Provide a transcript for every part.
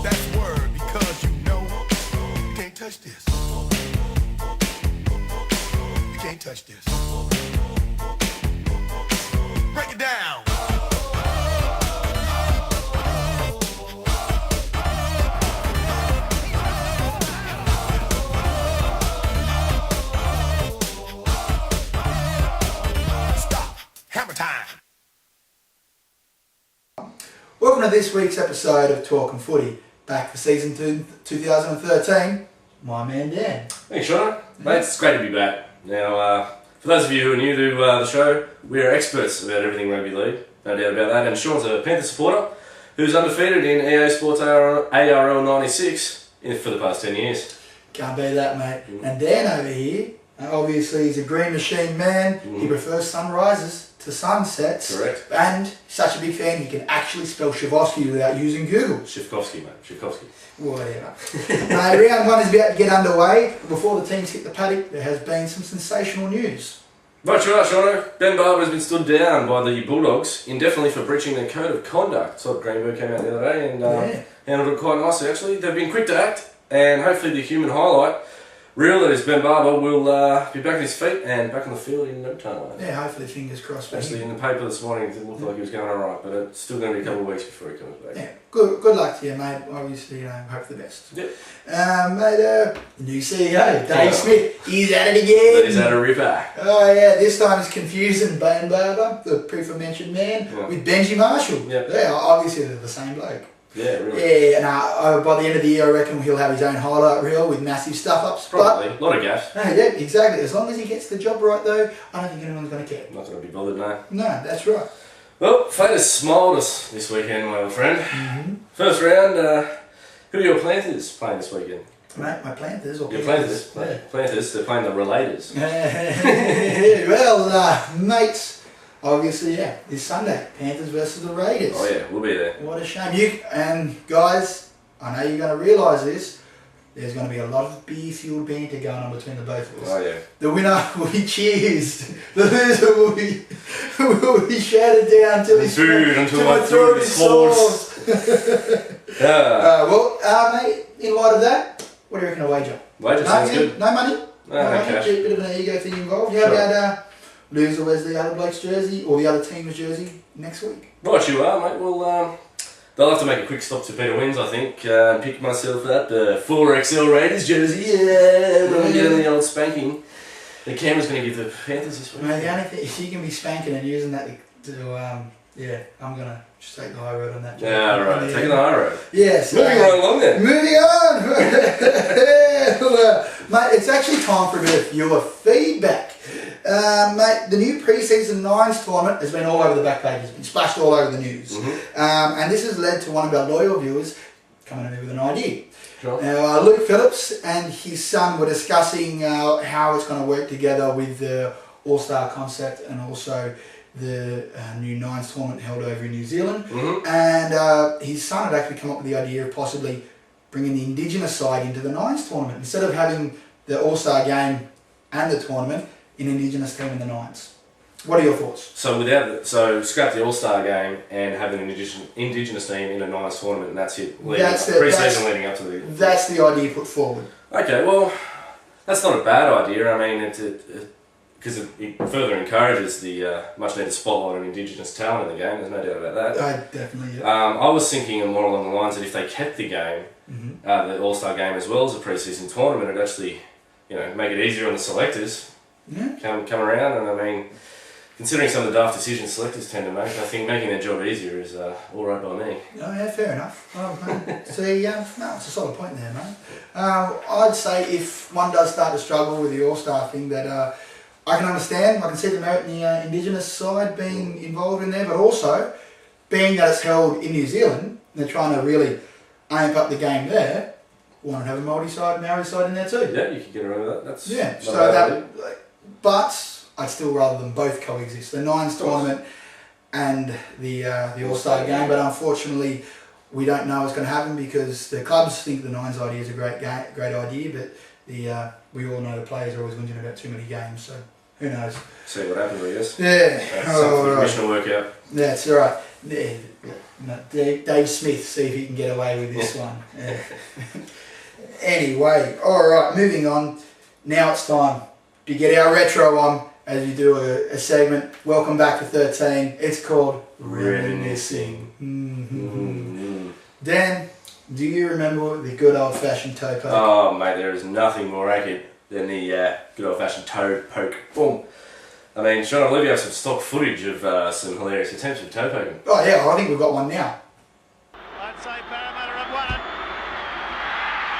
That's word because you can't touch this. You can't touch this. Break it down. Stop. Hammer time. Welcome to this week's episode of Talking Footy. Back for season 2013. My man Dan. Thanks, Sean. Mate, it's great to be back. Now, for those of you who are new to the show, we are experts about everything rugby league, no doubt about that. And Sean's a Panther supporter who's undefeated in EA Sports ARL 96 for the past 10 years. Can't beat that, mate. And Dan over here, obviously he's a green machine man. He prefers sunrises to sunsets. Correct. And he's such a big fan he can actually spell Shavosky without using Google. Shivkovsky, mate. Shivkovsky. Whatever. Round one is about to get underway. Before the teams hit the paddock, there has been some sensational news. Right, you're right, Sean. Ben Barber has been stood down by the Bulldogs indefinitely for breaching their code of conduct. So Greenberg came out the other day and handled it quite nicely, actually. They've been quick to act, and hopefully the human highlight reel that is Ben Barber will be back on his feet and back on the field in no time. Yeah, hopefully fingers crossed for Actually, him. in the paper this morning, it looked like he was going alright, but it's still going to be a couple of weeks before he comes back. Yeah, good luck to you, mate. Obviously, hope for the best. Yep. Mate, the new CEO, Dave Smith, he's at it again. He's at a ripper. Oh yeah, this time he's confusing Ben Barber, the pre-aforementioned man, with Benji Marshall. Yep. Yeah, obviously they're the same bloke. Yeah, really. Yeah, and by the end of the year, I reckon he'll have his own highlight reel with massive stuff-ups. Probably. A lot of gaps. No, yeah, exactly. As long as he gets the job right, though, I don't think anyone's going to care. Not going to be bothered, no. No, that's right. Well, fate has smiled us this weekend, my old friend. First round, who are your Panthers playing this weekend? Mate, my Panthers or Your Panthers? Yeah. Panthers, they're playing the Relators. Well, mates, obviously, yeah, this Sunday, Panthers versus the Raiders. Oh yeah, we'll be there. What a shame. And guys, I know you're going to realise this, there's going to be a lot of beer-fueled banter going on between the both of us. Oh yeah. The winner will be cheersed. The loser will be shouted down till his throat is hoarse. Mate, in light of that, what do you reckon a wager? Wager sounds good. No money? No cash. A bit of an ego thing involved. How about loser wears the other bloke's jersey or the other team's jersey next week? Right, you are, mate. Well, they'll have to make a quick stop to Peter Wins, I think. Pick myself up the 4XL Raiders jersey. Yeah, we'll get the old spanking. The camera's going to give the Panthers this week. Mate, the only thing, if you can be spanking and using that to I'm going to just take the high road on that. Yeah, right. Taking the high road. Yes. Moving right along then. Moving on. Mate, it's actually time for a bit of viewer feedback. Mate, the new pre-season Nines tournament has been all over the back pages, been splashed all over the news. And this has led to one of our loyal viewers coming to me with an idea. Sure. Now, Luke Phillips and his son were discussing how it's going to work together with the All-Star concept and also the new Nines tournament held over in New Zealand. And his son had actually come up with the idea of possibly bringing the Indigenous side into the Nines tournament. Instead of having the All-Star game and the tournament, an Indigenous team in the Nines. What are your thoughts? So scrap the All-Star game and have an Indigenous team in a Nines tournament, and that's it. Pre-season leading up to the... That's the idea put forward. Okay, well, that's not a bad idea. I mean, because it further encourages the much needed spotlight on Indigenous talent in the game. There's no doubt about that. Definitely, yeah. I was thinking more along the lines that if they kept the game, the All-Star game as well as a pre-season tournament, it'd actually, make it easier on the selectors. Yeah. Come around, and I mean, considering some of the daft decisions selectors tend to make, I think making their job easier is all right by me. Oh yeah, fair enough. See, it's a solid point there, mate. I'd say if one does start to struggle with the All-Star thing, that I can understand. I can see the merit in the Indigenous side being involved in there, but also, being that it's held in New Zealand, they're trying to really amp up the game there. Why not have a Maori side, Maori side in there too? Yeah, you could get around with that. That's but I'd still rather them both coexist. The Nines tournament and the All-Star game, but unfortunately we don't know what's going to happen because the clubs think the Nines idea is a great idea, but we all know the players are always whinging about too many games, so who knows. See what happens, I guess. Yeah. That's something for the commissioner to work out. That's all right. Yeah. No, Dave Smith, see if he can get away with this one. Yeah. Anyway, alright, moving on. Now it's time to get our retro on as we do a segment. Welcome back to 13. It's called Reminiscing. Dan, do you remember the good old fashioned toe poke? Oh mate, there is nothing more accurate than the good old fashioned toe poke. Boom. I mean, Sean, I believe you have some stock footage of some hilarious attempts of toe poking. Oh yeah, I think we've got one now. I'd say Parramatta have won it.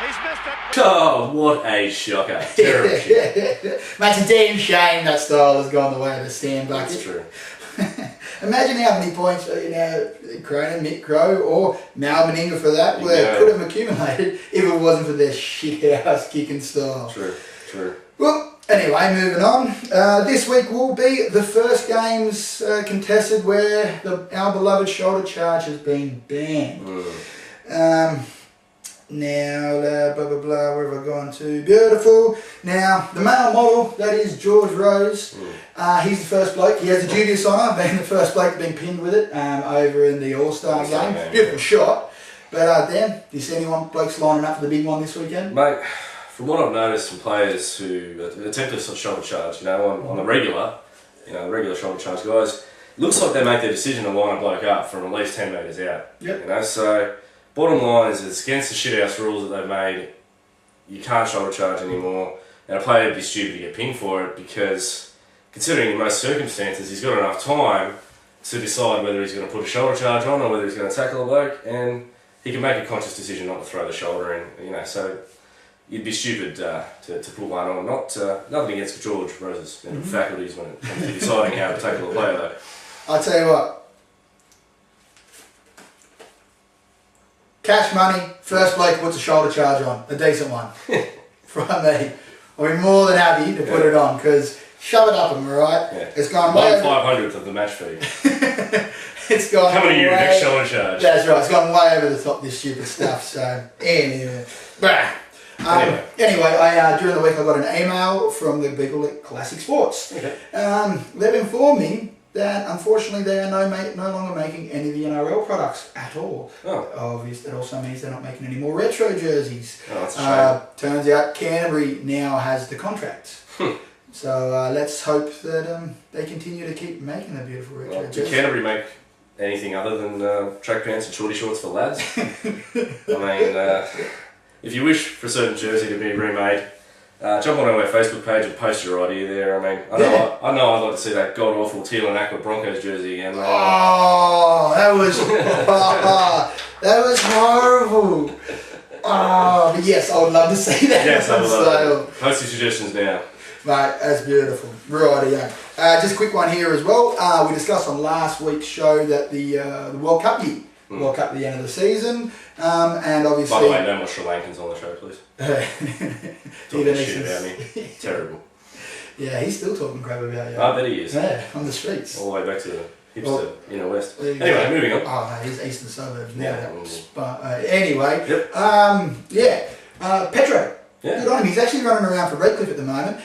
He's missed it. Oh, what a shocker. Terrible shit. Mate, it's a damn shame that style has gone the way of the stand bucket. That's true. Imagine how many points, Cronin, Mick Crow, or Mal Meninga for that, could have accumulated if it wasn't for their shit house kicking style. True. Well, anyway, moving on. This week will be the first games contested where our beloved shoulder charge has been banned. Now, blah blah blah, where have I gone to? Beautiful. Now, the male model, that is George Rose. He's the first bloke. He has the dubious honour of being the first bloke being pinned with it over in the All-Star game. Beautiful shot. But Dan, do you see anyone blokes lining up for the big one this weekend? Mate, from what I've noticed from players who attempt a shoulder charge, on the regular, the regular shoulder charge guys, it looks like they make their decision to line a bloke up from at least 10 metres out. Yep. So bottom line is it's against the shithouse rules that they've made. You can't shoulder charge anymore, and a player would be stupid to get pinged for it because, considering in most circumstances, he's got enough time to decide whether he's going to put a shoulder charge on or whether he's going to tackle a bloke, and he can make a conscious decision not to throw the shoulder in. So you'd be stupid to put one on. Nothing against George Rose's mental faculties when it comes to deciding how to tackle a player, though. I'll tell you what. Cash money, first bloke puts a shoulder charge on, a decent one. From me. I'll be more than happy to put it on because shove it up him, alright? Yeah. It's gone way 1/500th of the match fee. It's gone Coming to you way, next shoulder charge. That's right, it's gone way over the top, this stupid stuff. So, anyway. Anyway, during the week I got an email from the people at Classic Sports. Okay. They've informed me that unfortunately they are no longer making any of the NRL products at all. Oh. Obviously, that also means they're not making any more retro jerseys. Oh, that's a shame. Turns out Canterbury now has the contract. So let's hope that they continue to keep making the beautiful retro jerseys. Did Canterbury make anything other than track pants and shorty shorts for lads? I mean, if you wish for a certain jersey to be remade, jump on our Facebook page and post your idea there. I mean, I know I'd like to see that god awful teal and aqua Broncos jersey again. Oh, that was that was horrible. Oh, but yes, I would love to see that. Yes, I would love it. Post your suggestions now. Mate, that's beautiful. Rightio. Just a quick one here as well. We discussed on last week's show that the World Cup year. World Cup at the end of the season, and obviously. By the way, no more Sri Lankans on the show, please. Talking shit about me. Terrible. Yeah, he's still talking crap about you. I bet he is. Yeah, on the streets. All the way back to the hipster inner west. Anyway, moving on. Oh no, he's eastern suburbs now. Yeah. But anyway, Yep. Petro. Yeah. Good on him. He's actually running around for Redcliffe at the moment,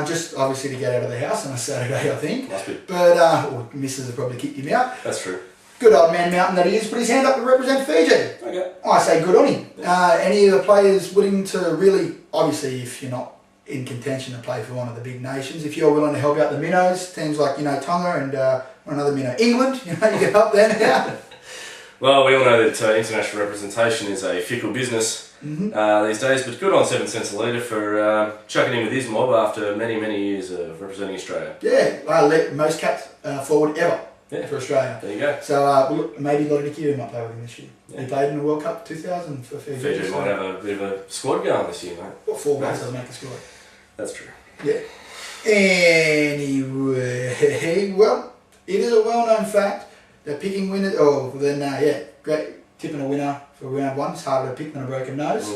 just obviously to get out of the house on a Saturday, I think. Must be. But Mrs. will probably kick him out. That's true. Good old man Mountain that he is, put his hand up to represent Fiji. Okay. I say good on him. Any of the players willing to really, obviously if you're not in contention to play for one of the big nations, if you're willing to help out the minnows, teams like, Tonga and another minnow, England, you get up there now. Well, we all know that international representation is a fickle business these days, but good on 7 cents a litre for chucking in with his mob after many, many years of representing Australia. Yeah, most capped forward ever. Yeah. For Australia. There you go. So maybe Lottie Nikiru might play with him this year. Yeah. He played in the World Cup 2000 for Fiji. Fiji might have a bit of a squad going this year, mate. What 4 guys doesn't make a squad? That's true. Yeah. Anyway, well, it is a well-known fact that picking winners. Great tipping a winner for round 1. It's harder to pick than a broken nose.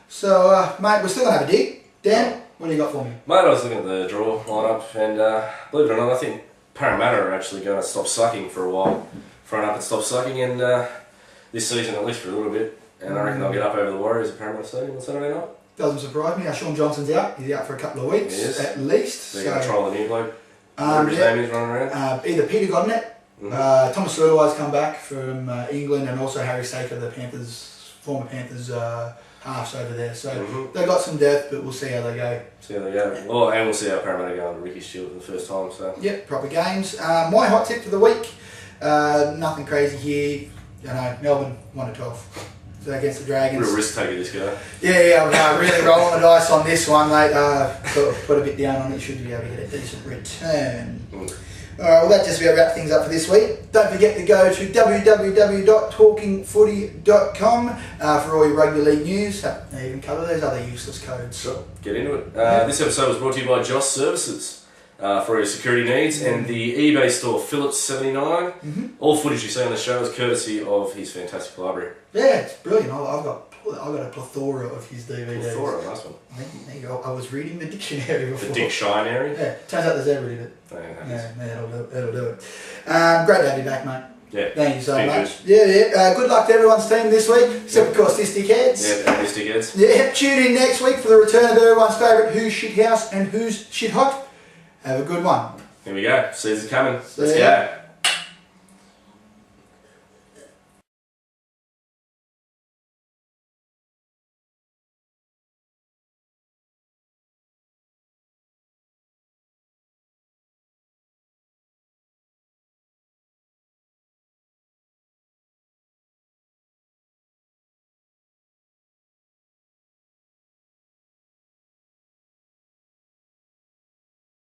So, mate, we're still gonna have a dig. Dan, what do you got for me? Mate, I was looking at the draw lineup, and believe it or not, I think Parramatta are actually going to stop sucking for a while. Front up and stop sucking, and this season at least for a little bit. And I reckon they'll get up over the Warriors at Parramatta Stadium on Saturday night. Doesn't surprise me. Sean Johnson's out. He's out for a couple of weeks at least. They're going to trial the new bloke. Whatever his name is running around. Either Peter Godnet Thomas Luai's come back from England, and also Harry Saker, the former Panthers halves over there. So they got some depth, but we'll see how they go. Oh, and we'll see how Parramatta go under Ricky Stewart for the first time. So proper games. My hot tip for the week, nothing crazy here. Melbourne 1-12. So against the Dragons. Real risk taker, this guy. Yeah, I'm really rolling the dice on this one, mate. Put a bit down on it, should be able to get a decent return. Alright, well that just about wraps things up for this week. Don't forget to go to www.talkingfooty.com for all your rugby league news. They even cover those other useless codes. Sure, get into it. This episode was brought to you by Joss Services. For your security needs, and the eBay store Phillips79. All footage you see on the show is courtesy of his fantastic library. Yeah, it's brilliant. I've got a plethora of his DVDs. Plethora, nice one. There you go. I was reading the dictionary before. The dictionary? Yeah, turns out there's every bit. Yeah, that'll do it. Great to have you back, mate. Yeah. Thank you so much. Good. Yeah. Good luck to everyone's team this week, except of course this dickheads. Yeah, and this dickheads. Yeah, tune in next week for the return of everyone's favourite Who's Shit House and Who's Shit Hot. Have a good one. Here we go. Season's coming. See Let's ya. go.